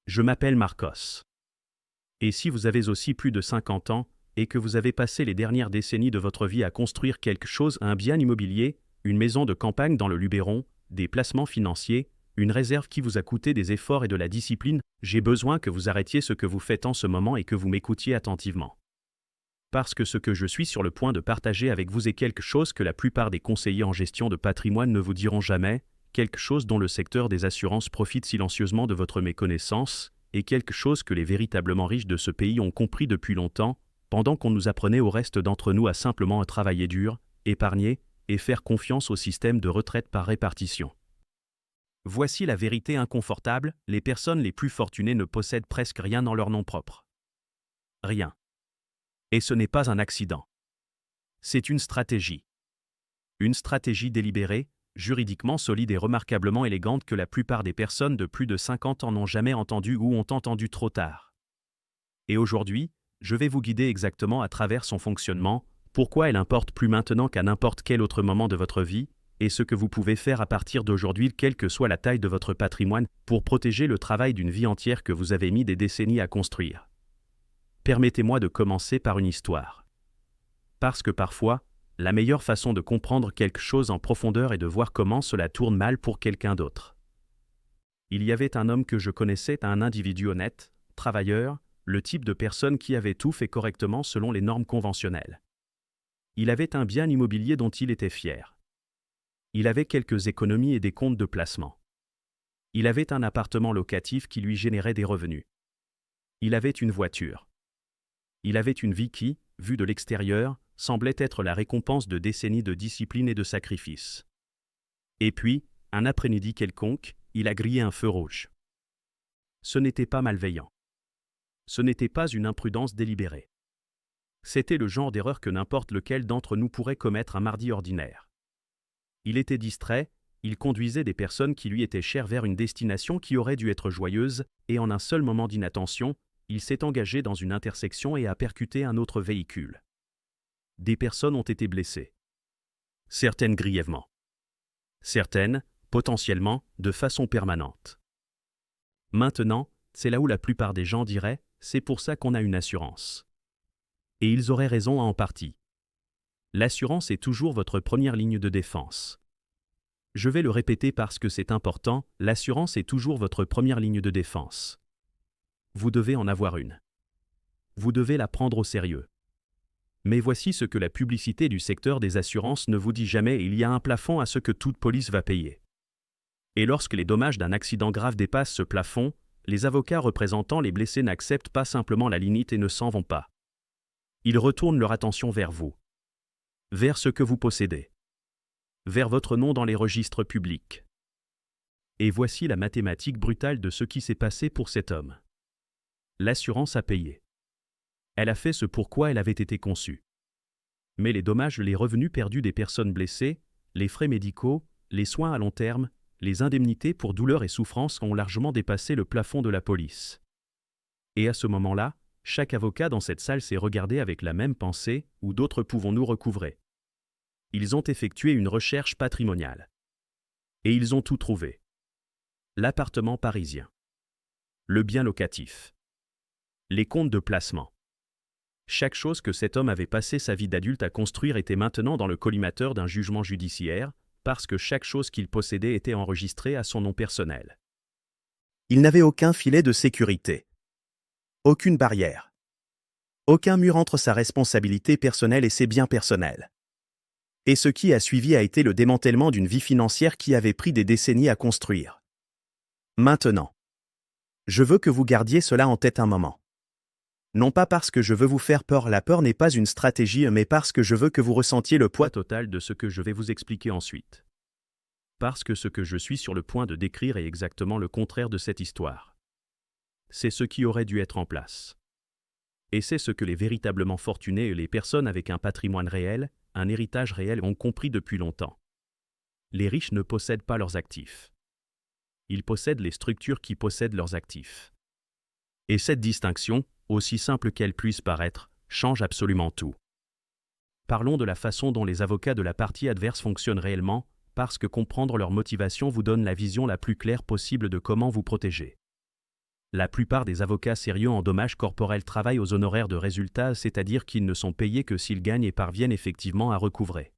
Je m'appelle Marcos. Et si vous avez aussi plus de 50 ans, et que vous avez passé les dernières décennies de votre vie à construire quelque chose, un bien immobilier, une maison de campagne dans le Luberon, des placements financiers, une réserve qui vous a coûté des efforts et de la discipline, j'ai besoin que vous arrêtiez ce que vous faites en ce moment et que vous m'écoutiez attentivement. Parce que ce que je suis sur le point de partager avec vous est quelque chose que la plupart des conseillers en gestion de patrimoine ne vous diront jamais, quelque chose dont le secteur des assurances profite silencieusement de votre méconnaissance, et quelque chose que les véritablement riches de ce pays ont compris depuis longtemps, pendant qu'on nous apprenait au reste d'entre nous à simplement travailler dur, épargner, et faire confiance au système de retraite par répartition. Voici la vérité inconfortable, les personnes les plus fortunées ne possèdent presque rien dans leur nom propre. Rien. Et ce n'est pas un accident. C'est une stratégie. Une stratégie délibérée, juridiquement solide et remarquablement élégante que la plupart des personnes de plus de 50 ans n'ont jamais entendue ou ont entendu trop tard. Et aujourd'hui, je vais vous guider exactement à travers son fonctionnement, pourquoi elle importe plus maintenant qu'à n'importe quel autre moment de votre vie, et ce que vous pouvez faire à partir d'aujourd'hui, quelle que soit la taille de votre patrimoine, pour protéger le travail d'une vie entière que vous avez mis des décennies à construire. Permettez-moi de commencer par une histoire. Parce que parfois, la meilleure façon de comprendre quelque chose en profondeur est de voir comment cela tourne mal pour quelqu'un d'autre. Il y avait un homme que je connaissais, un individu honnête, travailleur, le type de personne qui avait tout fait correctement selon les normes conventionnelles. Il avait un bien immobilier dont il était fier. Il avait quelques économies et des comptes de placement. Il avait un appartement locatif qui lui générait des revenus. Il avait une voiture. Il avait une vie qui, vue de l'extérieur, semblait être la récompense de décennies de discipline et de sacrifice. Et puis, un après-midi quelconque, il a grillé un feu rouge. Ce n'était pas malveillant. Ce n'était pas une imprudence délibérée. C'était le genre d'erreur que n'importe lequel d'entre nous pourrait commettre un mardi ordinaire. Il était distrait, il conduisait des personnes qui lui étaient chères vers une destination qui aurait dû être joyeuse, et en un seul moment d'inattention, il s'est engagé dans une intersection et a percuté un autre véhicule. Des personnes ont été blessées. Certaines grièvement. Certaines, potentiellement, de façon permanente. Maintenant, c'est là où la plupart des gens diraient « c'est pour ça qu'on a une assurance ». Et ils auraient raison en partie. L'assurance est toujours votre première ligne de défense. Je vais le répéter parce que c'est important, l'assurance est toujours votre première ligne de défense. Vous devez en avoir une. Vous devez la prendre au sérieux. Mais voici ce que la publicité du secteur des assurances ne vous dit jamais, il y a un plafond à ce que toute police va payer. Et lorsque les dommages d'un accident grave dépassent ce plafond, les avocats représentant les blessés n'acceptent pas simplement la limite et ne s'en vont pas. Ils retournent leur attention vers vous. Vers ce que vous possédez. Vers votre nom dans les registres publics. Et voici la mathématique brutale de ce qui s'est passé pour cet homme. L'assurance a payé. Elle a fait ce pourquoi elle avait été conçue. Mais les dommages, les revenus perdus des personnes blessées, les frais médicaux, les soins à long terme, les indemnités pour douleurs et souffrances ont largement dépassé le plafond de la police. Et à ce moment-là, chaque avocat dans cette salle s'est regardé avec la même pensée, où d'autres pouvons-nous recouvrer. Ils ont effectué une recherche patrimoniale. Et ils ont tout trouvé. L'appartement parisien. Le bien locatif. Les comptes de placement. Chaque chose que cet homme avait passé sa vie d'adulte à construire était maintenant dans le collimateur d'un jugement judiciaire, parce que chaque chose qu'il possédait était enregistrée à son nom personnel. Il n'avait aucun filet de sécurité. Aucune barrière. Aucun mur entre sa responsabilité personnelle et ses biens personnels. Et ce qui a suivi a été le démantèlement d'une vie financière qui avait pris des décennies à construire. Maintenant, je veux que vous gardiez cela en tête un moment. Non pas parce que je veux vous faire peur, la peur n'est pas une stratégie, mais parce que je veux que vous ressentiez le poids total de ce que je vais vous expliquer ensuite. Parce que ce que je suis sur le point de décrire est exactement le contraire de cette histoire. C'est ce qui aurait dû être en place. Et c'est ce que les véritablement fortunés et les personnes avec un patrimoine réel, un héritage réel ont compris depuis longtemps. Les riches ne possèdent pas leurs actifs. Ils possèdent les structures qui possèdent leurs actifs. Et cette distinction, aussi simple qu'elle puisse paraître, change absolument tout. Parlons de la façon dont les avocats de la partie adverse fonctionnent réellement, parce que comprendre leur motivation vous donne la vision la plus claire possible de comment vous protéger. La plupart des avocats sérieux en dommages corporels travaillent aux honoraires de résultat, c'est-à-dire qu'ils ne sont payés que s'ils gagnent et parviennent effectivement à recouvrer.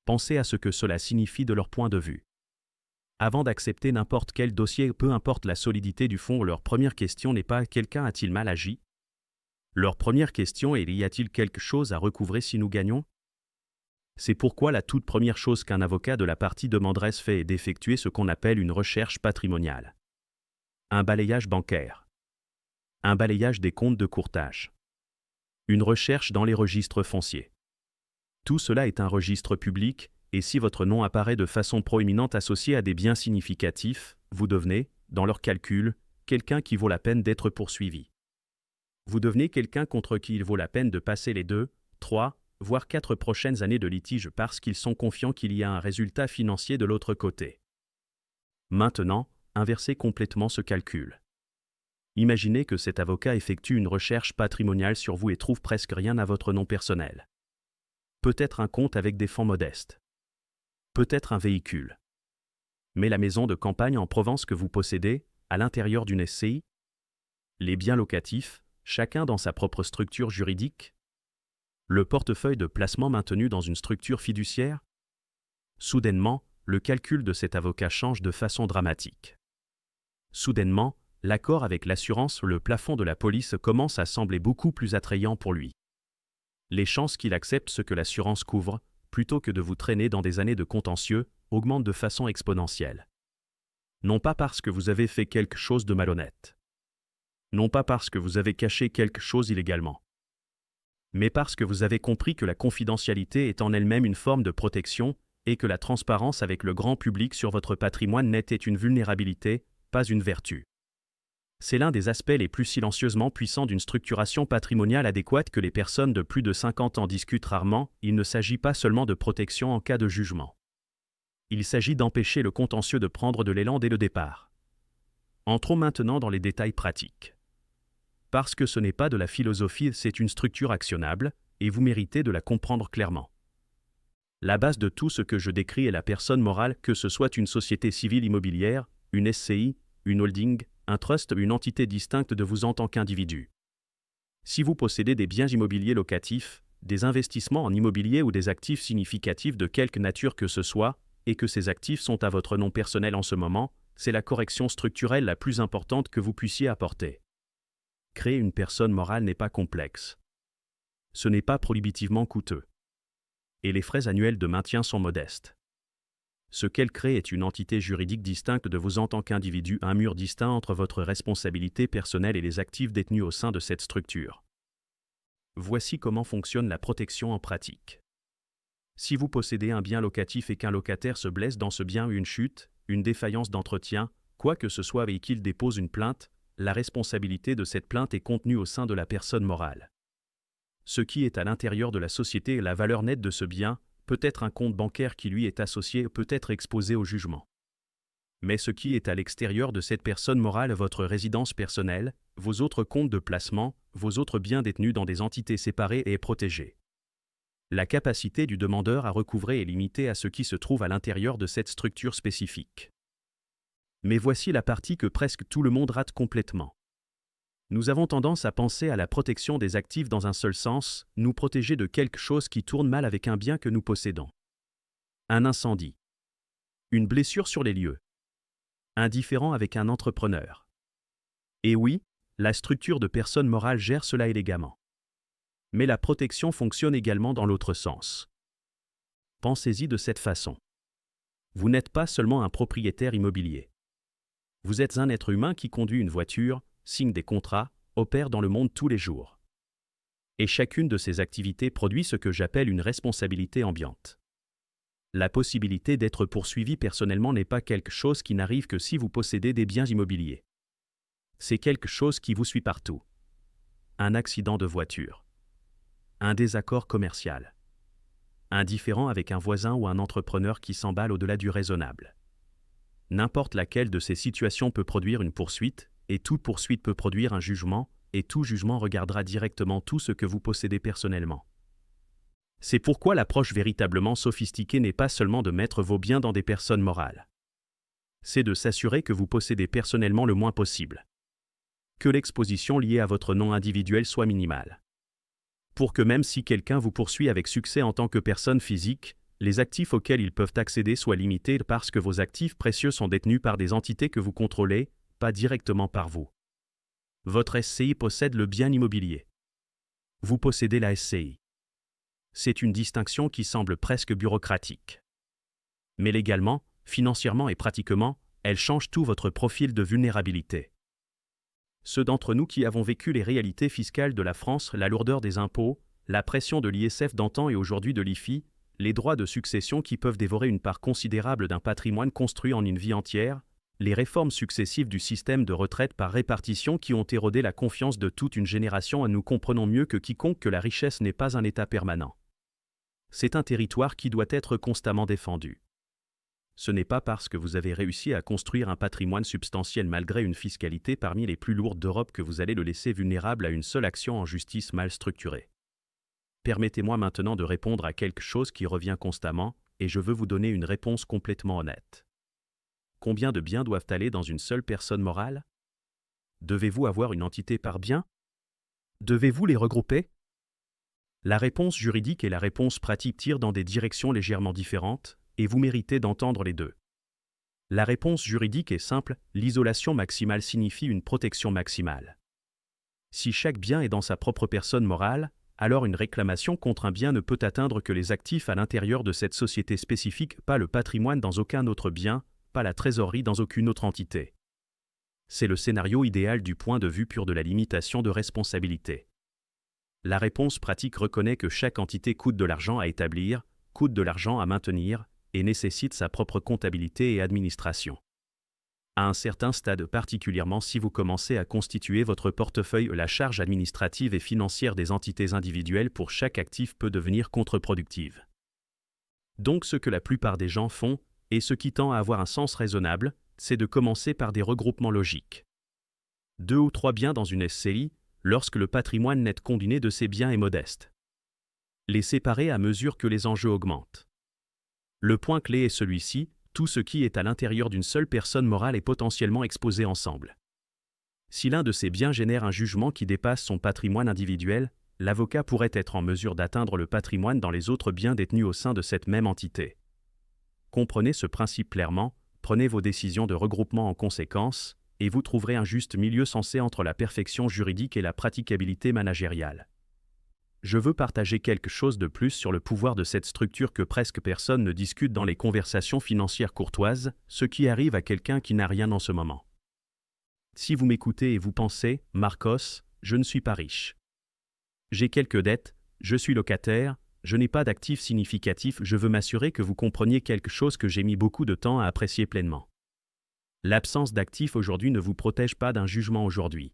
Pensez à ce que cela signifie de leur point de vue. Avant d'accepter n'importe quel dossier, peu importe la solidité du fonds, leur première question n'est pas « quelqu'un a-t-il mal agi ?» Leur première question est « y a-t-il quelque chose à recouvrer si nous gagnons ?» C'est pourquoi la toute première chose qu'un avocat de la partie demanderesse fait est d'effectuer ce qu'on appelle une recherche patrimoniale. Un balayage bancaire. Un balayage des comptes de courtage. Une recherche dans les registres fonciers. Tout cela est un registre public, et si votre nom apparaît de façon proéminente associé à des biens significatifs, vous devenez, dans leurs calculs, quelqu'un qui vaut la peine d'être poursuivi. Vous devenez quelqu'un contre qui il vaut la peine de passer les 2, 3, voire 4 prochaines années de litige parce qu'ils sont confiants qu'il y a un résultat financier de l'autre côté. Maintenant, inversez complètement ce calcul. Imaginez que cet avocat effectue une recherche patrimoniale sur vous et trouve presque rien à votre nom personnel. Peut-être un compte avec des fonds modestes. Peut-être un véhicule. Mais la maison de campagne en Provence que vous possédez, à l'intérieur d'une SCI? Les biens locatifs, chacun dans sa propre structure juridique? Le portefeuille de placement maintenu dans une structure fiduciaire? Soudainement, le calcul de cet avocat change de façon dramatique. Soudainement, l'accord avec l'assurance, le plafond de la police commence à sembler beaucoup plus attrayant pour lui. Les chances qu'il accepte ce que l'assurance couvre, plutôt que de vous traîner dans des années de contentieux, augmentent de façon exponentielle. Non pas parce que vous avez fait quelque chose de malhonnête. Non pas parce que vous avez caché quelque chose illégalement. Mais parce que vous avez compris que la confidentialité est en elle-même une forme de protection et que la transparence avec le grand public sur votre patrimoine net est une vulnérabilité, pas une vertu. C'est l'un des aspects les plus silencieusement puissants d'une structuration patrimoniale adéquate que les personnes de plus de 50 ans discutent rarement. Il ne s'agit pas seulement de protection en cas de jugement. Il s'agit d'empêcher le contentieux de prendre de l'élan dès le départ. Entrons maintenant dans les détails pratiques. Parce que ce n'est pas de la philosophie, c'est une structure actionnable, et vous méritez de la comprendre clairement. La base de tout ce que je décris est la personne morale, que ce soit une société civile immobilière, une SCI, une holding, un trust, une entité distincte de vous en tant qu'individu. Si vous possédez des biens immobiliers locatifs, des investissements en immobilier ou des actifs significatifs de quelque nature que ce soit, et que ces actifs sont à votre nom personnel en ce moment, c'est la correction structurelle la plus importante que vous puissiez apporter. Créer une personne morale n'est pas complexe. Ce n'est pas prohibitivement coûteux. Et les frais annuels de maintien sont modestes. Ce qu'elle crée est une entité juridique distincte de vous en tant qu'individu, un mur distinct entre votre responsabilité personnelle et les actifs détenus au sein de cette structure. Voici comment fonctionne la protection en pratique. Si vous possédez un bien locatif et qu'un locataire se blesse dans ce bien ou une chute, une défaillance d'entretien, quoi que ce soit et qu'il dépose une plainte, la responsabilité de cette plainte est contenue au sein de la personne morale. Ce qui est à l'intérieur de la société est la valeur nette de ce bien, peut-être un compte bancaire qui lui est associé, peut être exposé au jugement. Mais ce qui est à l'extérieur de cette personne morale, votre résidence personnelle, vos autres comptes de placement, vos autres biens détenus dans des entités séparées est protégé. La capacité du demandeur à recouvrer est limitée à ce qui se trouve à l'intérieur de cette structure spécifique. Mais voici la partie que presque tout le monde rate complètement. Nous avons tendance à penser à la protection des actifs dans un seul sens, nous protéger de quelque chose qui tourne mal avec un bien que nous possédons. Un incendie. Une blessure sur les lieux. Un différend avec un entrepreneur. Et oui, la structure de personne morale gère cela élégamment. Mais la protection fonctionne également dans l'autre sens. Pensez-y de cette façon. Vous n'êtes pas seulement un propriétaire immobilier. Vous êtes un être humain qui conduit une voiture, signe des contrats, opère dans le monde tous les jours. Et chacune de ces activités produit ce que j'appelle une responsabilité ambiante. La possibilité d'être poursuivi personnellement n'est pas quelque chose qui n'arrive que si vous possédez des biens immobiliers. C'est quelque chose qui vous suit partout. Un accident de voiture. Un désaccord commercial. Un différend avec un voisin ou un entrepreneur qui s'emballe au-delà du raisonnable. N'importe laquelle de ces situations peut produire une poursuite, et toute poursuite peut produire un jugement, et tout jugement regardera directement tout ce que vous possédez personnellement. C'est pourquoi l'approche véritablement sophistiquée n'est pas seulement de mettre vos biens dans des personnes morales. C'est de s'assurer que vous possédez personnellement le moins possible. que l'exposition liée à votre nom individuel soit minimale. Pour que même si quelqu'un vous poursuit avec succès en tant que personne physique, les actifs auxquels ils peuvent accéder soient limités parce que vos actifs précieux sont détenus par des entités que vous contrôlez, pas directement par vous. Votre SCI possède le bien immobilier. Vous possédez la SCI. C'est une distinction qui semble presque bureaucratique. Mais légalement, financièrement et pratiquement, elle change tout votre profil de vulnérabilité. Ceux d'entre nous qui avons vécu les réalités fiscales de la France, la lourdeur des impôts, la pression de l'ISF d'antan et aujourd'hui de l'IFI, les droits de succession qui peuvent dévorer une part considérable d'un patrimoine construit en une vie entière, les réformes successives du système de retraite par répartition qui ont érodé la confiance de toute une génération, nous comprenons mieux que quiconque que la richesse n'est pas un état permanent. C'est un territoire qui doit être constamment défendu. Ce n'est pas parce que vous avez réussi à construire un patrimoine substantiel malgré une fiscalité parmi les plus lourdes d'Europe que vous allez le laisser vulnérable à une seule action en justice mal structurée. Permettez-moi maintenant de répondre à quelque chose qui revient constamment, et je veux vous donner une réponse complètement honnête. Combien de biens doivent aller dans une seule personne morale? Devez-vous avoir une entité par bien? Devez-vous les regrouper? La réponse juridique et la réponse pratique tirent dans des directions légèrement différentes, et vous méritez d'entendre les deux. La réponse juridique est simple, l'isolation maximale signifie une protection maximale. Si chaque bien est dans sa propre personne morale, alors une réclamation contre un bien ne peut atteindre que les actifs à l'intérieur de cette société spécifique, pas le patrimoine dans aucun autre bien, pas la trésorerie dans aucune autre entité. C'est le scénario idéal du point de vue pur de la limitation de responsabilité. La réponse pratique reconnaît que chaque entité coûte de l'argent à établir, coûte de l'argent à maintenir, et nécessite sa propre comptabilité et administration. À un certain stade, particulièrement si vous commencez à constituer votre portefeuille, la charge administrative et financière des entités individuelles pour chaque actif peut devenir contre-productive. Donc ce que la plupart des gens font, et ce qui tend à avoir un sens raisonnable, c'est de commencer par des regroupements logiques. 2 ou 3 biens dans une SCI, lorsque le patrimoine net combiné de ces biens est modeste. Les séparer à mesure que les enjeux augmentent. Le point clé est celui-ci, tout ce qui est à l'intérieur d'une seule personne morale est potentiellement exposé ensemble. Si l'un de ces biens génère un jugement qui dépasse son patrimoine individuel, l'avocat pourrait être en mesure d'atteindre le patrimoine dans les autres biens détenus au sein de cette même entité. Comprenez ce principe clairement, prenez vos décisions de regroupement en conséquence, et vous trouverez un juste milieu sensé entre la perfection juridique et la praticabilité managériale. Je veux partager quelque chose de plus sur le pouvoir de cette structure que presque personne ne discute dans les conversations financières courtoises, ce qui arrive à quelqu'un qui n'a rien en ce moment. Si vous m'écoutez et vous pensez, Marcos, je ne suis pas riche. J'ai quelques dettes, je suis locataire, je n'ai pas d'actifs significatifs, je veux m'assurer que vous compreniez quelque chose que j'ai mis beaucoup de temps à apprécier pleinement. L'absence d'actifs aujourd'hui ne vous protège pas d'un jugement aujourd'hui.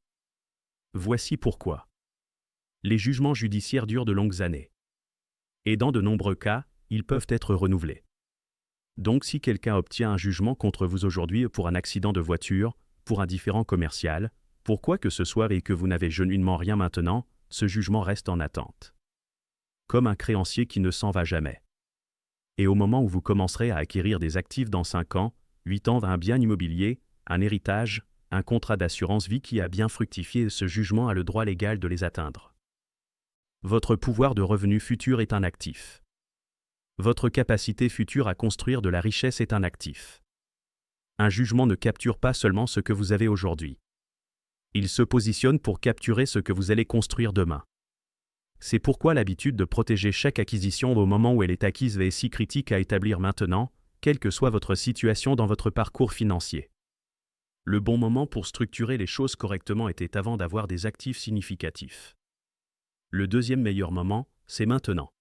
Voici pourquoi. Les jugements judiciaires durent de longues années. Et dans de nombreux cas, ils peuvent être renouvelés. Donc si quelqu'un obtient un jugement contre vous aujourd'hui pour un accident de voiture, pour un différend commercial, pour quoi que ce soit et que vous n'avez genuinement rien maintenant, ce jugement reste en attente. Comme un créancier qui ne s'en va jamais. Et au moment où vous commencerez à acquérir des actifs dans 5 ans, 8 ans d'un bien immobilier, un héritage, un contrat d'assurance vie qui a bien fructifié, ce jugement a le droit légal de les atteindre. Votre pouvoir de revenu futur est un actif. Votre capacité future à construire de la richesse est un actif. Un jugement ne capture pas seulement ce que vous avez aujourd'hui. Il se positionne pour capturer ce que vous allez construire demain. C'est pourquoi l'habitude de protéger chaque acquisition au moment où elle est acquise est si critique à établir maintenant, quelle que soit votre situation dans votre parcours financier. Le bon moment pour structurer les choses correctement était avant d'avoir des actifs significatifs. Le deuxième meilleur moment, c'est maintenant.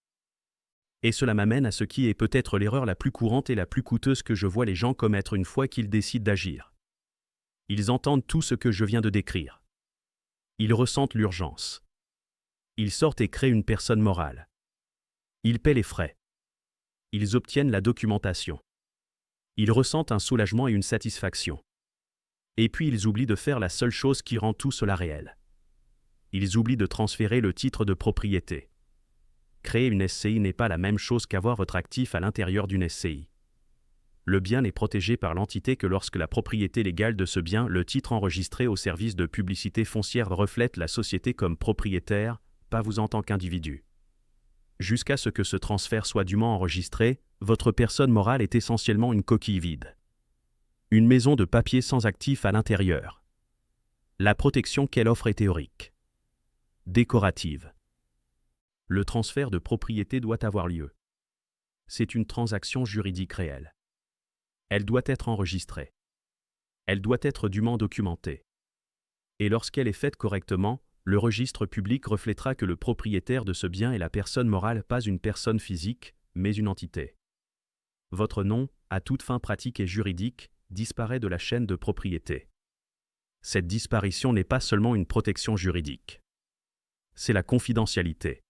Et cela m'amène à ce qui est peut-être l'erreur la plus courante et la plus coûteuse que je vois les gens commettre une fois qu'ils décident d'agir. Ils entendent tout ce que je viens de décrire. Ils ressentent l'urgence. Ils sortent et créent une personne morale. Ils paient les frais. Ils obtiennent la documentation. Ils ressentent un soulagement et une satisfaction. Et puis ils oublient de faire la seule chose qui rend tout cela réel. Ils oublient de transférer le titre de propriété. Créer une SCI n'est pas la même chose qu'avoir votre actif à l'intérieur d'une SCI. le bien n'est protégé par l'entité que lorsque la propriété légale de ce bien, le titre enregistré au service de publicité foncière reflète la société comme propriétaire, pas vous en tant qu'individu. Jusqu'à ce que ce transfert soit dûment enregistré, votre personne morale est essentiellement une coquille vide. Une maison de papier sans actif à l'intérieur. La protection qu'elle offre est théorique. Décorative. Le transfert de propriété doit avoir lieu. C'est une transaction juridique réelle. Elle doit être enregistrée. Elle doit être dûment documentée. Et lorsqu'elle est faite correctement, le registre public reflètera que le propriétaire de ce bien est la personne morale, pas une personne physique, mais une entité. Votre nom, à toute fin pratique et juridique, disparaît de la chaîne de propriété. Cette disparition n'est pas seulement une protection juridique. C'est la confidentialité.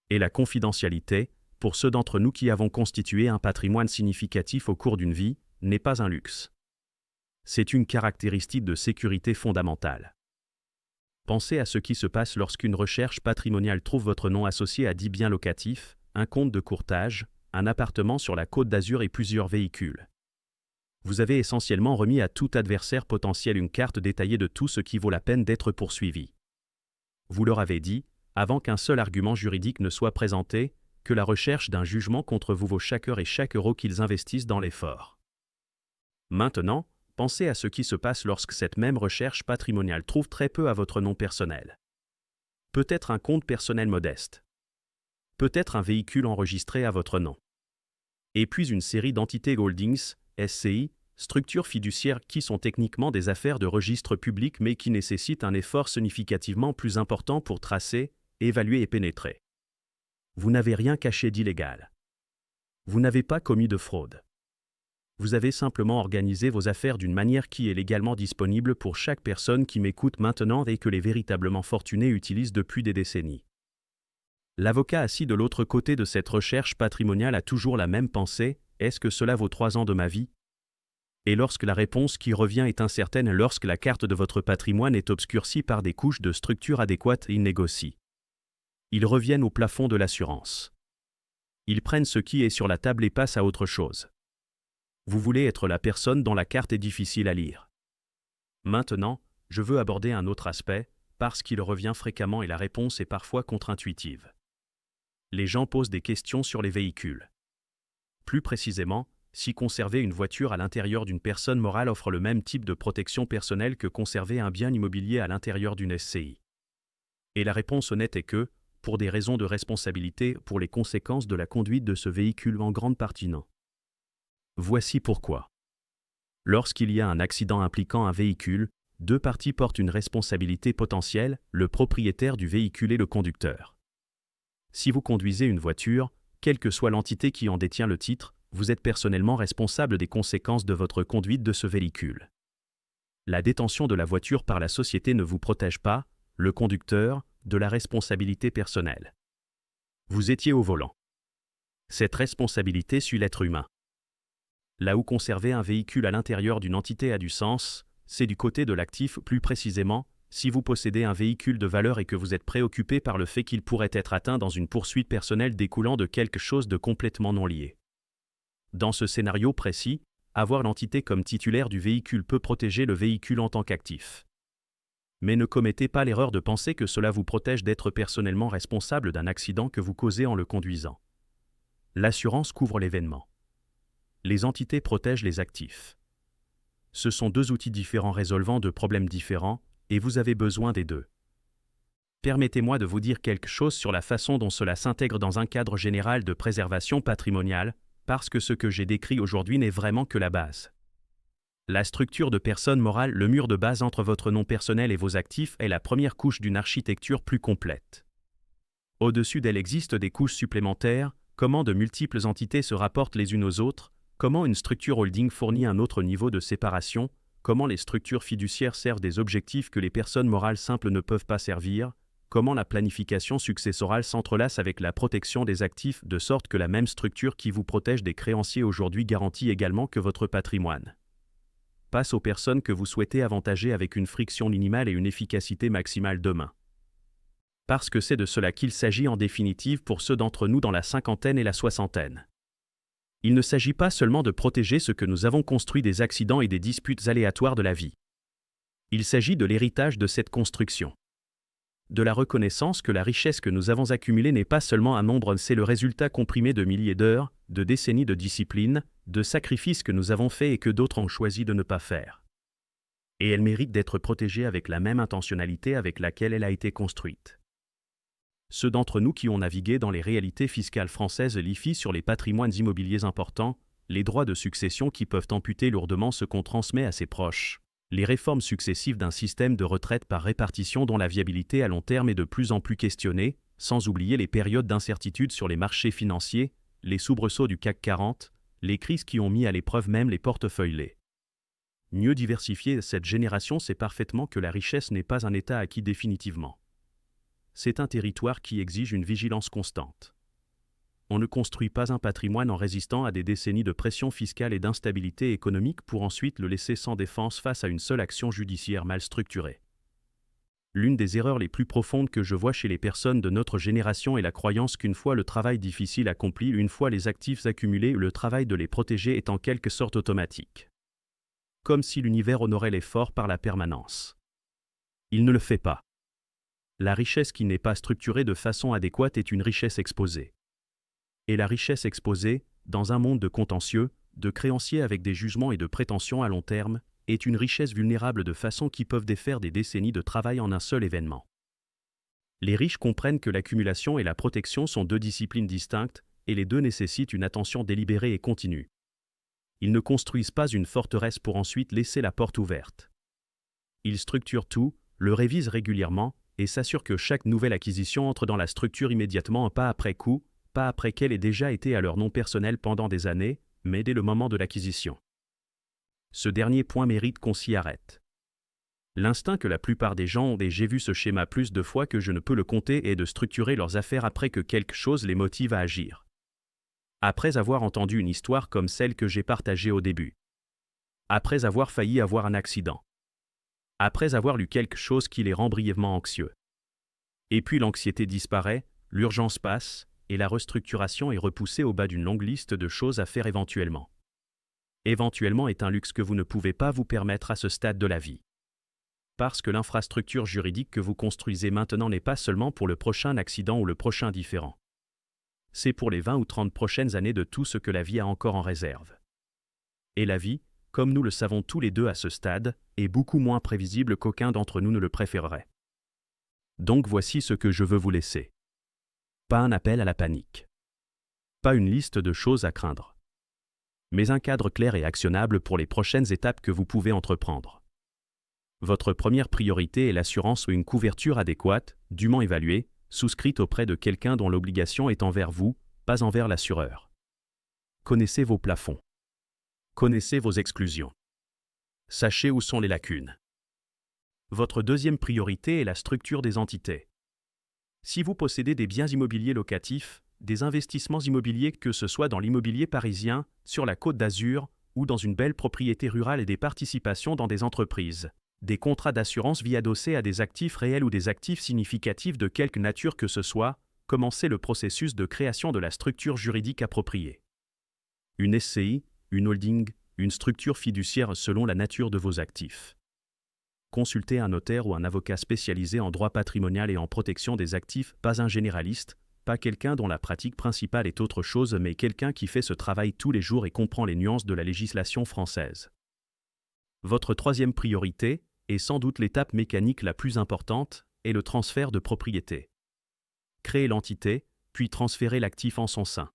Et la confidentialité, pour ceux d'entre nous qui avons constitué un patrimoine significatif au cours d'une vie, n'est pas un luxe. C'est une caractéristique de sécurité fondamentale. Pensez à ce qui se passe lorsqu'une recherche patrimoniale trouve votre nom associé à 10 biens locatifs, un compte de courtage, un appartement sur la Côte d'Azur et plusieurs véhicules. Vous avez essentiellement remis à tout adversaire potentiel une carte détaillée de tout ce qui vaut la peine d'être poursuivi. Vous leur avez dit, avant qu'un seul argument juridique ne soit présenté, que la recherche d'un jugement contre vous vaut chaque heure et chaque euro qu'ils investissent dans l'effort. Maintenant, pensez à ce qui se passe lorsque cette même recherche patrimoniale trouve très peu à votre nom personnel. Peut-être un compte personnel modeste. Peut-être un véhicule enregistré à votre nom. Et puis une série d'entités holdings, SCI, structures fiduciaires qui sont techniquement des affaires de registre public mais qui nécessitent un effort significativement plus important pour tracer, évaluer et pénétrer. Vous n'avez rien caché d'illégal. Vous n'avez pas commis de fraude. Vous avez simplement organisé vos affaires d'une manière qui est légalement disponible pour chaque personne qui m'écoute maintenant et que les véritablement fortunés utilisent depuis des décennies. L'avocat assis de l'autre côté de cette recherche patrimoniale a toujours la même pensée, est-ce que cela vaut 3 ans de ma vie ? Et lorsque la réponse qui revient est incertaine, lorsque la carte de votre patrimoine est obscurcie par des couches de structure adéquates, ils négocient. Ils reviennent au plafond de l'assurance. Ils prennent ce qui est sur la table et passent à autre chose. Vous voulez être la personne dont la carte est difficile à lire. Maintenant, je veux aborder un autre aspect, parce qu'il revient fréquemment et la réponse est parfois contre-intuitive. Les gens posent des questions sur les véhicules. Plus précisément, si conserver une voiture à l'intérieur d'une personne morale offre le même type de protection personnelle que conserver un bien immobilier à l'intérieur d'une SCI. Et la réponse honnête est que, pour des raisons de responsabilité pour les conséquences de la conduite de ce véhicule en grande partie non. Voici pourquoi. Lorsqu'il y a un accident impliquant un véhicule, 2 parties portent une responsabilité potentielle, le propriétaire du véhicule et le conducteur. Si vous conduisez une voiture, quelle que soit l'entité qui en détient le titre, vous êtes personnellement responsable des conséquences de votre conduite de ce véhicule. La détention de la voiture par la société ne vous protège pas, le conducteur, de la responsabilité personnelle. Vous étiez au volant. Cette responsabilité suit l'être humain. Là où conserver un véhicule à l'intérieur d'une entité a du sens, c'est du côté de l'actif, plus précisément, si vous possédez un véhicule de valeur et que vous êtes préoccupé par le fait qu'il pourrait être atteint dans une poursuite personnelle découlant de quelque chose de complètement non lié. Dans ce scénario précis, avoir l'entité comme titulaire du véhicule peut protéger le véhicule en tant qu'actif. Mais ne commettez pas l'erreur de penser que cela vous protège d'être personnellement responsable d'un accident que vous causez en le conduisant. L'assurance couvre l'événement. Les entités protègent les actifs. Ce sont 2 outils différents résolvant 2 problèmes différents, et vous avez besoin des 2. Permettez-moi de vous dire quelque chose sur la façon dont cela s'intègre dans un cadre général de préservation patrimoniale, parce que ce que j'ai décrit aujourd'hui n'est vraiment que la base. La structure de personne morale, le mur de base entre votre nom personnel et vos actifs est la première couche d'une architecture plus complète. Au-dessus d'elle existent des couches supplémentaires, comment de multiples entités se rapportent les unes aux autres, comment une structure holding fournit un autre niveau de séparation, comment les structures fiduciaires servent des objectifs que les personnes morales simples ne peuvent pas servir, comment la planification successorale s'entrelace avec la protection des actifs de sorte que la même structure qui vous protège des créanciers aujourd'hui garantit également que votre patrimoine passe aux personnes que vous souhaitez avantager avec une friction minimale et une efficacité maximale demain. Parce que c'est de cela qu'il s'agit en définitive pour ceux d'entre nous dans la cinquantaine et la soixantaine. Il ne s'agit pas seulement de protéger ce que nous avons construit des accidents et des disputes aléatoires de la vie. Il s'agit de l'héritage de cette construction. De la reconnaissance que la richesse que nous avons accumulée n'est pas seulement un nombre, c'est le résultat comprimé de milliers d'heures, de décennies de discipline, de sacrifices que nous avons faits et que d'autres ont choisi de ne pas faire. Et elle mérite d'être protégée avec la même intentionnalité avec laquelle elle a été construite. Ceux d'entre nous qui ont navigué dans les réalités fiscales françaises l'IFI sur les patrimoines immobiliers importants, les droits de succession qui peuvent amputer lourdement ce qu'on transmet à ses proches, les réformes successives d'un système de retraite par répartition dont la viabilité à long terme est de plus en plus questionnée, sans oublier les périodes d'incertitude sur les marchés financiers, les soubresauts du CAC 40, les crises qui ont mis à l'épreuve même les portefeuilles. Mieux diversifier cette génération sait parfaitement que la richesse n'est pas un état acquis définitivement. C'est un territoire qui exige une vigilance constante. On ne construit pas un patrimoine en résistant à des décennies de pression fiscale et d'instabilité économique pour ensuite le laisser sans défense face à une seule action judiciaire mal structurée. L'une des erreurs les plus profondes que je vois chez les personnes de notre génération est la croyance qu'une fois le travail difficile accompli, une fois les actifs accumulés, le travail de les protéger est en quelque sorte automatique. Comme si l'univers honorait l'effort par la permanence. Il ne le fait pas. La richesse qui n'est pas structurée de façon adéquate est une richesse exposée. Et la richesse exposée, dans un monde de contentieux, de créanciers avec des jugements et de prétentions à long terme, est une richesse vulnérable de façon qui peuvent défaire des décennies de travail en un seul événement. Les riches comprennent que l'accumulation et la protection sont deux disciplines distinctes, et les deux nécessitent une attention délibérée et continue. Ils ne construisent pas une forteresse pour ensuite laisser la porte ouverte. Ils structurent tout, le révisent régulièrement, et s'assurent que chaque nouvelle acquisition entre dans la structure immédiatement un pas après coup, pas après qu'elle ait déjà été à leur nom personnel pendant des années, mais dès le moment de l'acquisition. Ce dernier point mérite qu'on s'y arrête. L'instinct que la plupart des gens ont, et j'ai vu ce schéma plus de fois que je ne peux le compter, est de structurer leurs affaires après que quelque chose les motive à agir. Après avoir entendu une histoire comme celle que j'ai partagée au début. Après avoir failli avoir un accident. Après avoir lu quelque chose qui les rend brièvement anxieux. Et puis l'anxiété disparaît, l'urgence passe, et la restructuration est repoussée au bas d'une longue liste de choses à faire éventuellement. Éventuellement est un luxe que vous ne pouvez pas vous permettre à ce stade de la vie. Parce que l'infrastructure juridique que vous construisez maintenant n'est pas seulement pour le prochain accident ou le prochain différend. C'est pour les 20 ou 30 prochaines années de tout ce que la vie a encore en réserve. Et la vie, comme nous le savons tous les deux à ce stade, est beaucoup moins prévisible qu'aucun d'entre nous ne le préférerait. Donc voici ce que je veux vous laisser. Pas un appel à la panique. Pas une liste de choses à craindre. Mais un cadre clair et actionnable pour les prochaines étapes que vous pouvez entreprendre. Votre première priorité est l'assurance ou une couverture adéquate, dûment évaluée, souscrite auprès de quelqu'un dont l'obligation est envers vous, pas envers l'assureur. Connaissez vos plafonds. Connaissez vos exclusions. Sachez où sont les lacunes. Votre deuxième priorité est la structure des entités. Si vous possédez des biens immobiliers locatifs, des investissements immobiliers que ce soit dans l'immobilier parisien, sur la Côte d'Azur, ou dans une belle propriété rurale et des participations dans des entreprises, des contrats d'assurance vie adossés à des actifs réels ou des actifs significatifs de quelque nature que ce soit, commencez le processus de création de la structure juridique appropriée. Une SCI, une holding, une structure fiduciaire selon la nature de vos actifs. Consultez un notaire ou un avocat spécialisé en droit patrimonial et en protection des actifs, pas un généraliste, pas quelqu'un dont la pratique principale est autre chose, mais quelqu'un qui fait ce travail tous les jours et comprend les nuances de la législation française. Votre troisième priorité, et sans doute l'étape mécanique la plus importante, est le transfert de propriété. Créez l'entité, puis transférez l'actif en son sein.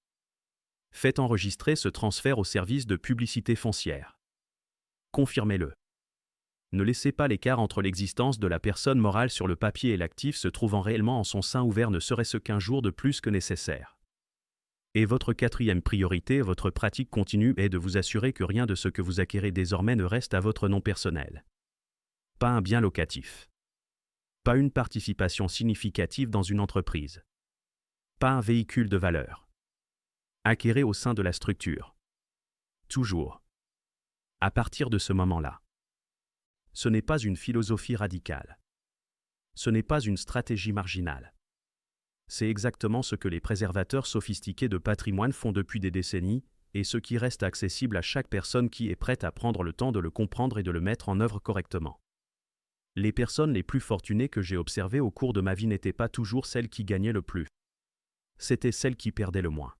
Faites enregistrer ce transfert au service de publicité foncière. Confirmez-le. Ne laissez pas l'écart entre l'existence de la personne morale sur le papier et l'actif se trouvant réellement en son sein ouvert ne serait-ce qu'un jour de plus que nécessaire. Et votre quatrième priorité, votre pratique continue est de vous assurer que rien de ce que vous acquérez désormais ne reste à votre nom personnel. Pas un bien locatif. Pas une participation significative dans une entreprise. Pas un véhicule de valeur. Acquérez au sein de la structure. Toujours. À partir de ce moment-là. Ce n'est pas une philosophie radicale. Ce n'est pas une stratégie marginale. C'est exactement ce que les préservateurs sophistiqués de patrimoine font depuis des décennies, et ce qui reste accessible à chaque personne qui est prête à prendre le temps de le comprendre et de le mettre en œuvre correctement. Les personnes les plus fortunées que j'ai observées au cours de ma vie n'étaient pas toujours celles qui gagnaient le plus. C'étaient celles qui perdaient le moins.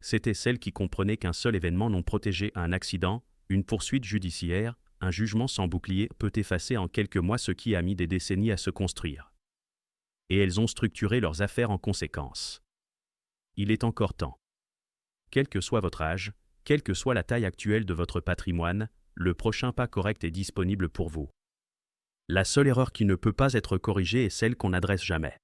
C'étaient celles qui comprenaient qu'un seul événement non protégé, un accident, une poursuite judiciaire, un jugement sans bouclier peut effacer en quelques mois ce qui a mis des décennies à se construire. Et elles ont structuré leurs affaires en conséquence. Il est encore temps. Quel que soit votre âge, quelle que soit la taille actuelle de votre patrimoine, le prochain pas correct est disponible pour vous. La seule erreur qui ne peut pas être corrigée est celle qu'on n'adresse jamais.